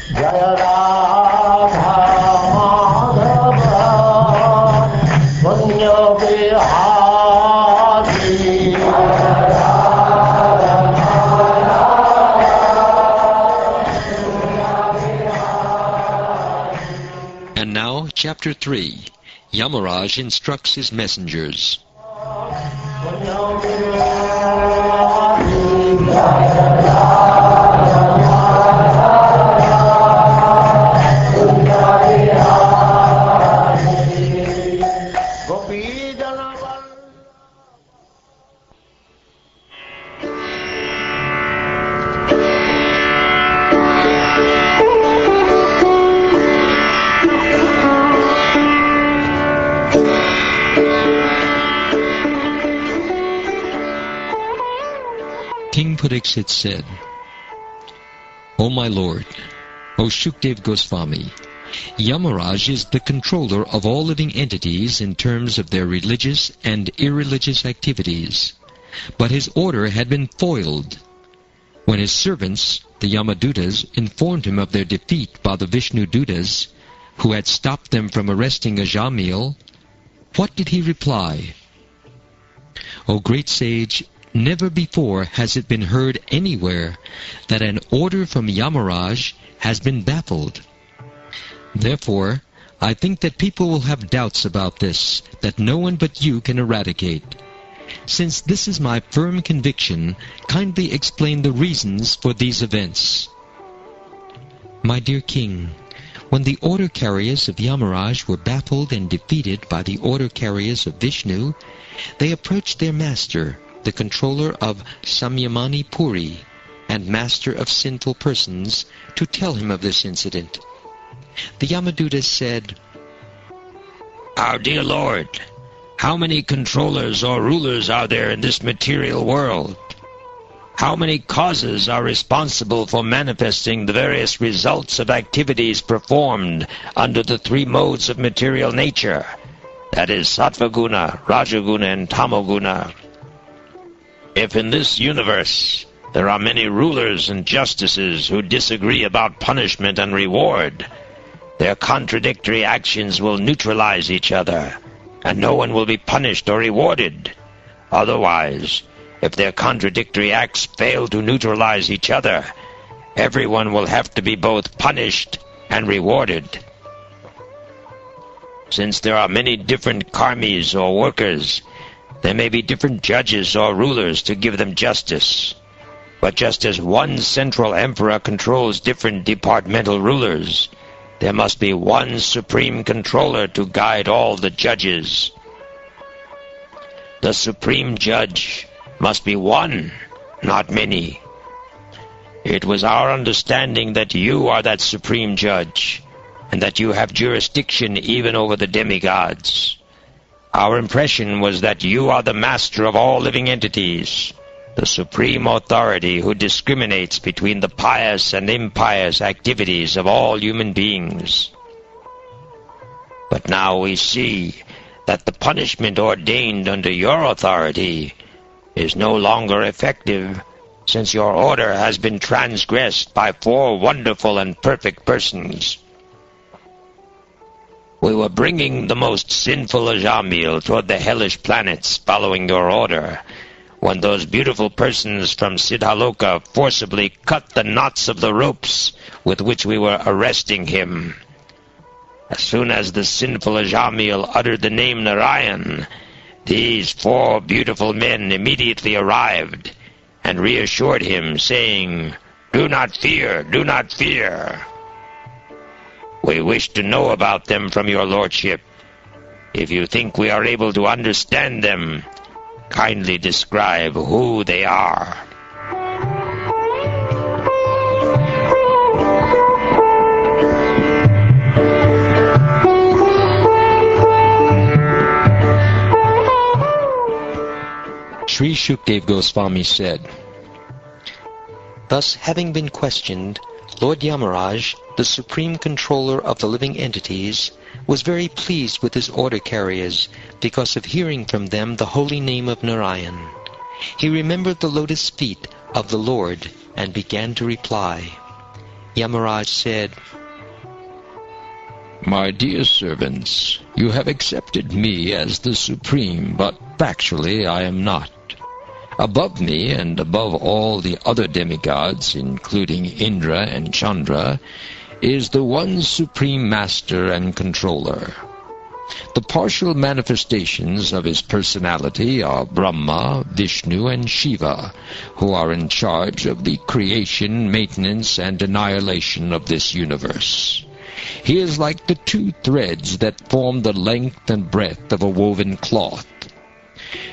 Jaya Radha Madhava Punya Vihari. And now, Chapter 3. Yamarrage instructs his messengers. King Pariksit said, O my lord, O Shukdev Goswami, Yamarrage is the controller of all living entities in terms of their religious and irreligious activities, but his order had been foiled. When his servants, the Yamadutas, informed him of their defeat by the Vishnu Dutas, who had stopped them from arresting Ajamil, what did he reply? O great sage, never before has it been heard anywhere that an order from Yamarrage has been baffled. Therefore, I think that people will have doubts about this, that no one but you can eradicate. Since this is my firm conviction, kindly explain the reasons for these events. My dear king, when the order carriers of Yamarrage were baffled and defeated by the order carriers of Vishnu, they approached their master, the controller of Samyamani Puri and master of sinful persons, to tell him of this incident. The Yamadutas said, Our dear Lord, how many controllers or rulers are there in this material world? How many causes are responsible for manifesting the various results of activities performed under the three modes of material nature, that is, Sattvaguna, Rajaguna, and Tamoguna? If in this universe there are many rulers and justices who disagree about punishment and reward, their contradictory actions will neutralize each other, and no one will be punished or rewarded. Otherwise, if their contradictory acts fail to neutralize each other, everyone will have to be both punished and rewarded. Since there are many different karmis or workers, there may be different judges or rulers to give them justice. But just as one central emperor controls different departmental rulers, there must be one supreme controller to guide all the judges. The supreme judge must be one, not many. It was our understanding that you are that supreme judge, and that you have jurisdiction even over the demigods. Our impression was that you are the master of all living entities, the supreme authority who discriminates between the pious and impious activities of all human beings. But now we see that the punishment ordained under your authority is no longer effective, since your order has been transgressed by 4 wonderful and perfect persons. We were bringing the most sinful Ajamil toward the hellish planets following your order, when those beautiful persons from Siddhaloka forcibly cut the knots of the ropes with which we were arresting him. As soon as the sinful Ajamil uttered the name Narayan, these 4 beautiful men immediately arrived and reassured him, saying, Do not fear, do not fear. We wish to know about them from your lordship. If you think we are able to understand them, kindly describe who they are. Sri Shukdev Goswami said, Thus, having been questioned, Lord Yamarrage, the supreme controller of the living entities, was very pleased with his order carriers because of hearing from them the holy name of Narayan. He remembered the lotus feet of the Lord and began to reply. Yamarrage said, My dear servants, you have accepted me as the supreme, but factually I am not. Above me and above all the other demigods, including Indra and Chandra, is the one supreme master and controller. The partial manifestations of his personality are Brahma, Vishnu, and Shiva, who are in charge of the creation, maintenance, and annihilation of this universe. He is like the two threads that form the length and breadth of a woven cloth.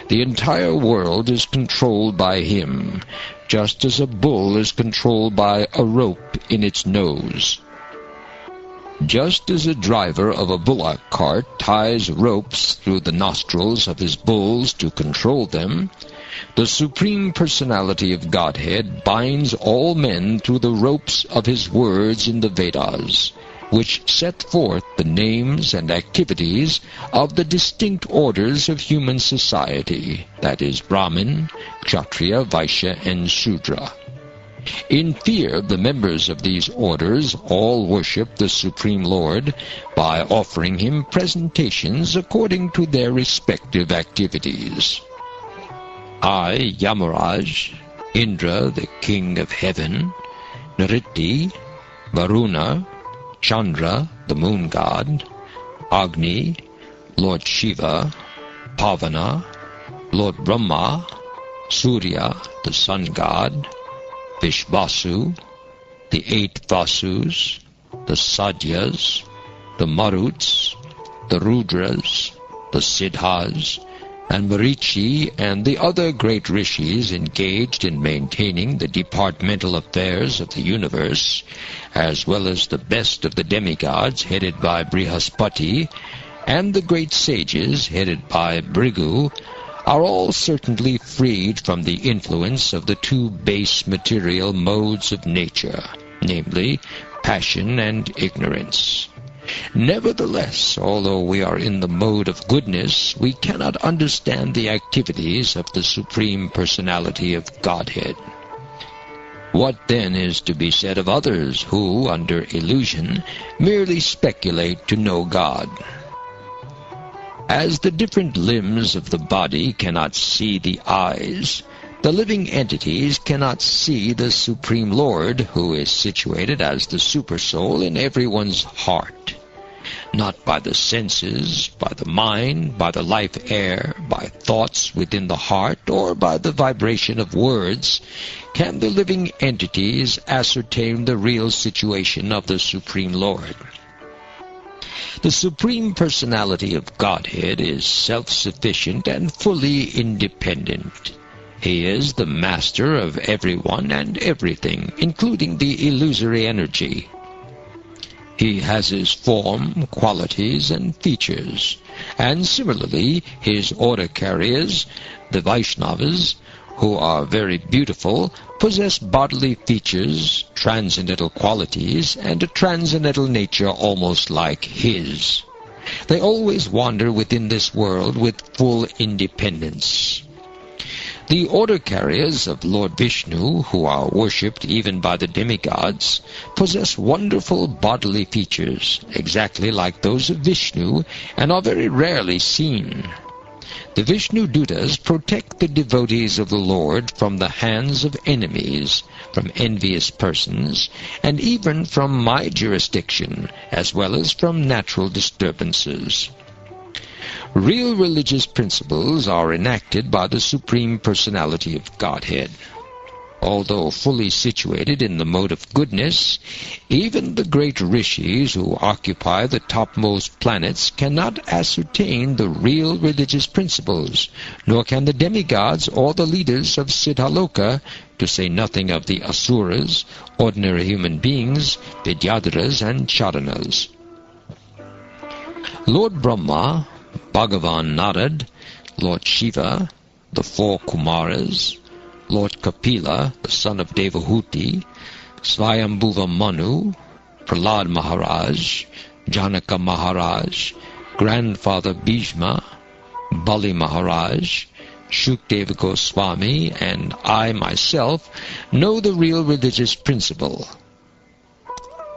The entire world is controlled by him, just as a bull is controlled by a rope in its nose. Just as a driver of a bullock cart ties ropes through the nostrils of his bulls to control them, the Supreme Personality of Godhead binds all men through the ropes of his words in the Vedas, which set forth the names and activities of the distinct orders of human society, that is, Brahmin, Kshatriya, Vaishya, and Shudra. In fear of the members of these orders, all worship the Supreme Lord by offering him presentations according to their respective activities. I, Yamarrage, Indra, the king of heaven, Nritti, Varuna, Chandra, the moon god, Agni, Lord Shiva, Pavana, Lord Brahma, Surya, the sun god, Vishvasu, the 8 Vasus, the Sadyas, the Maruts, the Rudras, the Siddhas, and Marichi and the other great rishis engaged in maintaining the departmental affairs of the universe, as well as the best of the demigods headed by Brihaspati, and the great sages headed by Bhrigu, are all certainly freed from the influence of the two base material modes of nature, namely, passion and ignorance. Nevertheless, although we are in the mode of goodness, we cannot understand the activities of the Supreme Personality of Godhead. What then is to be said of others who, under illusion, merely speculate to know God? As the different limbs of the body cannot see the eyes, the living entities cannot see the Supreme Lord, who is situated as the Supersoul in everyone's heart. Not by the senses, by the mind, by the life air, by thoughts within the heart, or by the vibration of words, can the living entities ascertain the real situation of the Supreme Lord. The Supreme Personality of Godhead is self-sufficient and fully independent. He is the master of everyone and everything, including the illusory energy. He has his form, qualities, and features, and similarly his order carriers, the Vaishnavas, who are very beautiful, possess bodily features, transcendental qualities, and a transcendental nature almost like his. They always wander within this world with full independence. The order carriers of Lord Vishnu, who are worshipped even by the demigods, possess wonderful bodily features, exactly like those of Vishnu, and are very rarely seen. The Vishnu Dutas protect the devotees of the Lord from the hands of enemies, from envious persons, and even from my jurisdiction, as well as from natural disturbances. Real religious principles are enacted by the Supreme Personality of Godhead. Although fully situated in the mode of goodness, even the great rishis who occupy the topmost planets cannot ascertain the real religious principles, nor can the demigods or the leaders of Siddhaloka, to say nothing of the asuras, ordinary human beings, Vidyadharas and Charanas. Lord Brahma, Bhagavan Narad, Lord Shiva, the 4 Kumaras, Lord Kapila, the son of Devahuti, Swayambhuva Manu, Prahlad Maharaj, Janaka Maharaj, Grandfather Bhishma, Bali Maharaj, Shukdeva Goswami, and I myself know the real religious principle.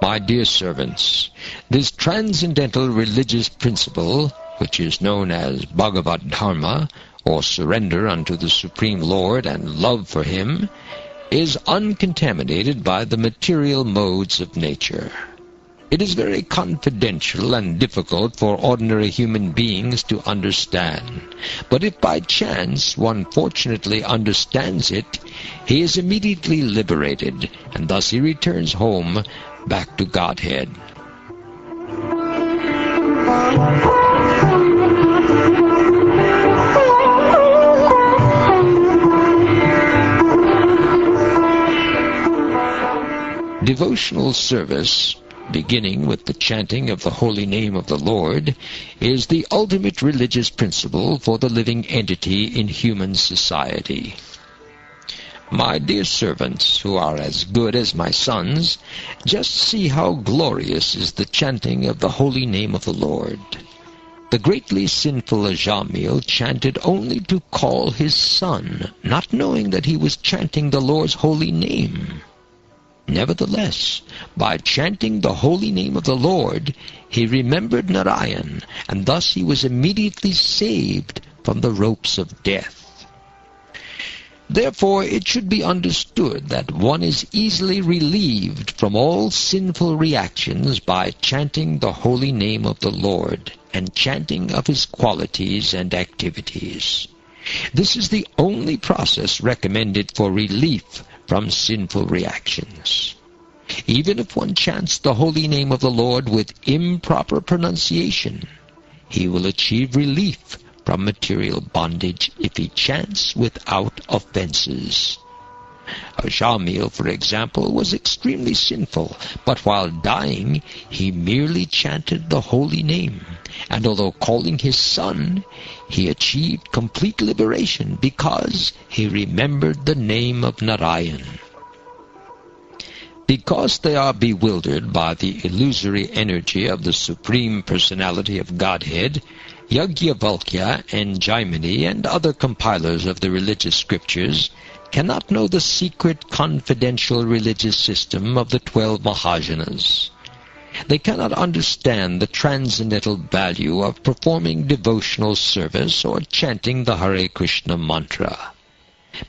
My dear servants, this transcendental religious principle, which is known as Bhagavad Dharma, or surrender unto the Supreme Lord and love for Him, is uncontaminated by the material modes of nature. It is very confidential and difficult for ordinary human beings to understand. But if by chance one fortunately understands it, he is immediately liberated, and thus he returns home back to Godhead. Devotional service, beginning with the chanting of the holy name of the Lord, is the ultimate religious principle for the living entity in human society. My dear servants, who are as good as my sons, just see how glorious is the chanting of the holy name of the Lord. The greatly sinful Ajamil chanted only to call his son, not knowing that he was chanting the Lord's holy name. Nevertheless, by chanting the holy name of the Lord, he remembered Narayan, and thus he was immediately saved from the ropes of death. Therefore, it should be understood that one is easily relieved from all sinful reactions by chanting the holy name of the Lord and chanting of His qualities and activities. This is the only process recommended for relief from sinful reactions. Even if one chants the holy name of the Lord with improper pronunciation, he will achieve relief from material bondage if he chants without offenses. Ajamil, for example, was extremely sinful, but while dying he merely chanted the holy name, and although calling his son, he achieved complete liberation because he remembered the name of Narayan. Because they are bewildered by the illusory energy of the Supreme Personality of Godhead, Yajnavalkya and Jaimini and other compilers of the religious scriptures cannot know the secret confidential religious system of the 12 Mahajanas. They cannot understand the transcendental value of performing devotional service or chanting the Hare Krishna mantra.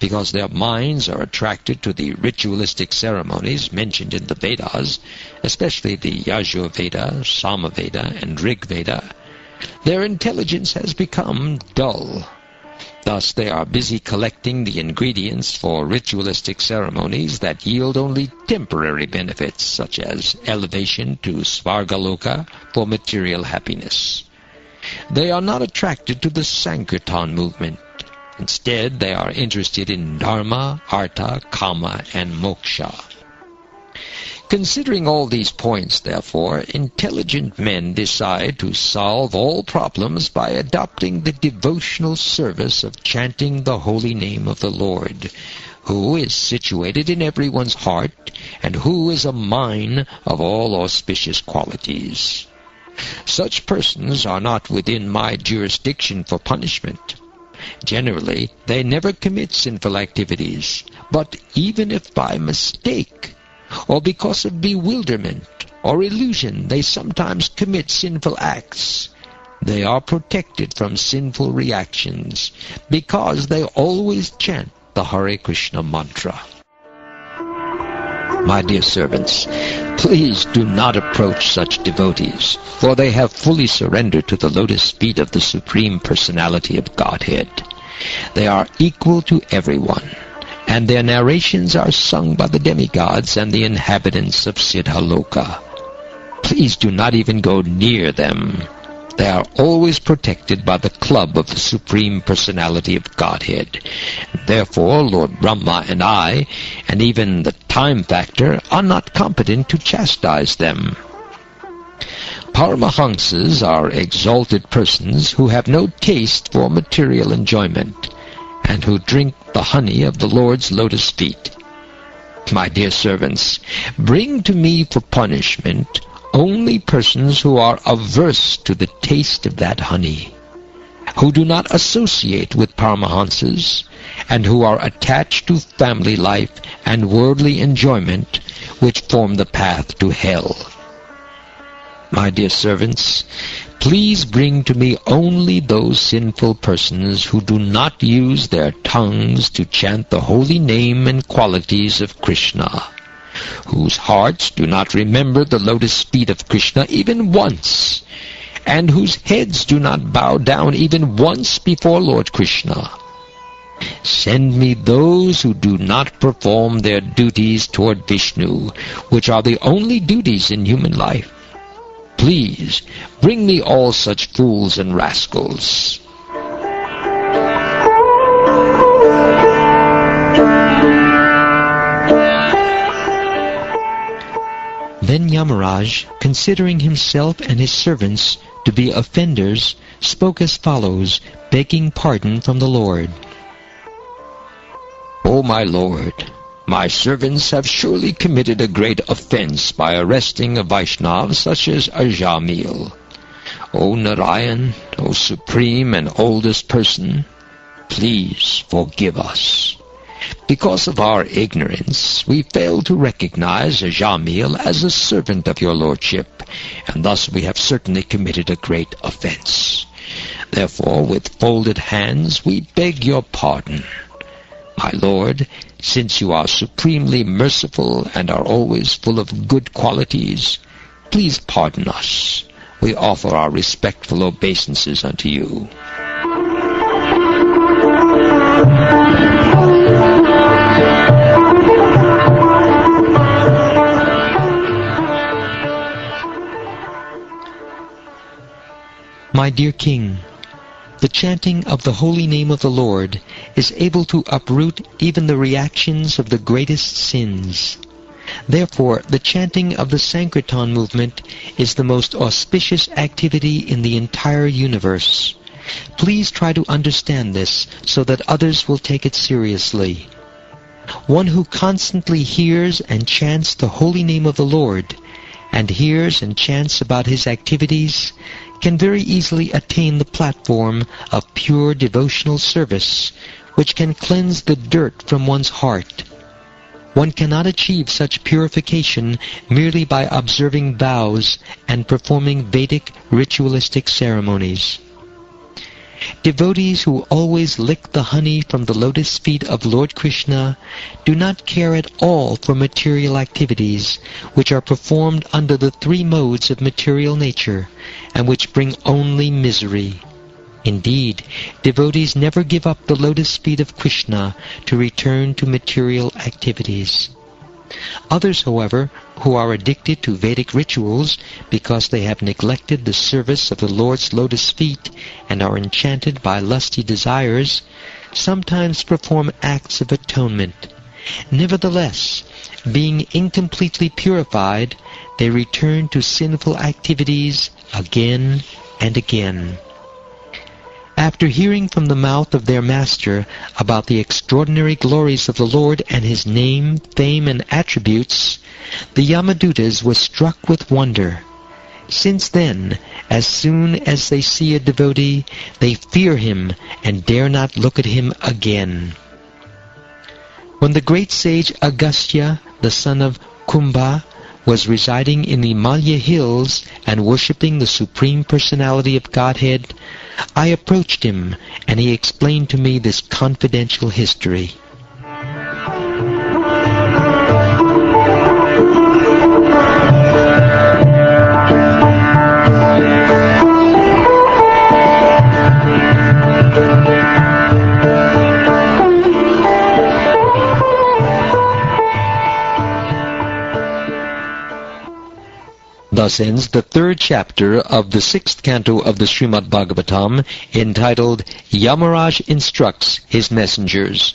Because their minds are attracted to the ritualistic ceremonies mentioned in the Vedas, especially the Yajurveda, Samaveda, and Rigveda, their intelligence has become dull. Thus they are busy collecting the ingredients for ritualistic ceremonies that yield only temporary benefits, such as elevation to Svargaloka for material happiness. They are not attracted to the Sankirtan movement. Instead, they are interested in Dharma, Artha, Kama, and Moksha. Considering all these points, therefore, intelligent men decide to solve all problems by adopting the devotional service of chanting the holy name of the Lord, who is situated in everyone's heart, and who is a mine of all auspicious qualities. Such persons are not within my jurisdiction for punishment. Generally, they never commit sinful activities, but even if by mistake, or because of bewilderment or illusion they sometimes commit sinful acts, they are protected from sinful reactions because they always chant the Hare Krishna mantra. My dear servants, please do not approach such devotees, for they have fully surrendered to the lotus feet of the Supreme Personality of Godhead. They are equal to everyone, and their narrations are sung by the demigods and the inhabitants of Siddhaloka. Please do not even go near them. They are always protected by the club of the Supreme Personality of Godhead. Therefore, Lord Brahma and I, and even the time factor, are not competent to chastise them. Paramahamsas are exalted persons who have no taste for material enjoyment, and who drink the honey of the Lord's lotus feet. My dear servants, bring to me for punishment only persons who are averse to the taste of that honey. who do not associate with Paramahansas, and who are attached to family life and worldly enjoyment, which form the path to hell. My dear servants, please bring to me only those sinful persons who do not use their tongues to chant the holy name and qualities of Krishna, whose hearts do not remember the lotus feet of Krishna even once, and whose heads do not bow down even once before Lord Krishna. Send me those who do not perform their duties toward Vishnu, which are the only duties in human life. Please, bring me all such fools and rascals. Then Yamarrage, considering himself and his servants to be offenders, spoke as follows, begging pardon from the Lord. O my Lord, my servants have surely committed a great offense by arresting a Vaishnava such as Ajamil. O Narayan, O Supreme and Oldest Person, please forgive us. Because of our ignorance, we failed to recognize Ajamil as a servant of your Lordship, and thus we have certainly committed a great offense. Therefore, with folded hands, we beg your pardon. My Lord, since you are supremely merciful and are always full of good qualities, please pardon us. We offer our respectful obeisances unto you. My dear King, the chanting of the holy name of the Lord is able to uproot even the reactions of the greatest sins. Therefore, the chanting of the Sankirtan movement is the most auspicious activity in the entire universe. Please try to understand this so that others will take it seriously. One who constantly hears and chants the holy name of the Lord, and hears and chants about his activities, can very easily attain the platform of pure devotional service, which can cleanse the dirt from one's heart. One cannot achieve such purification merely by observing vows and performing Vedic ritualistic ceremonies. Devotees who always lick the honey from the lotus feet of Lord Krishna do not care at all for material activities, which are performed under the three modes of material nature, and which bring only misery. Indeed, devotees never give up the lotus feet of Krishna to return to material activities. Others, however, who are addicted to Vedic rituals because they have neglected the service of the Lord's lotus feet and are enchanted by lusty desires, sometimes perform acts of atonement. Nevertheless, being incompletely purified, they return to sinful activities again and again. After hearing from the mouth of their master about the extraordinary glories of the Lord and his name, fame, and attributes, the Yamadutas were struck with wonder. Since then, as soon as they see a devotee, they fear him and dare not look at him again. When the great sage Agastya, the son of Kumbha, was residing in the Malya hills and worshipping the Supreme Personality of Godhead, I approached him, and he explained to me this confidential history. Thus ends the third chapter of the sixth canto of the Srimad Bhagavatam, entitled Yamarrage Instructs His Messengers.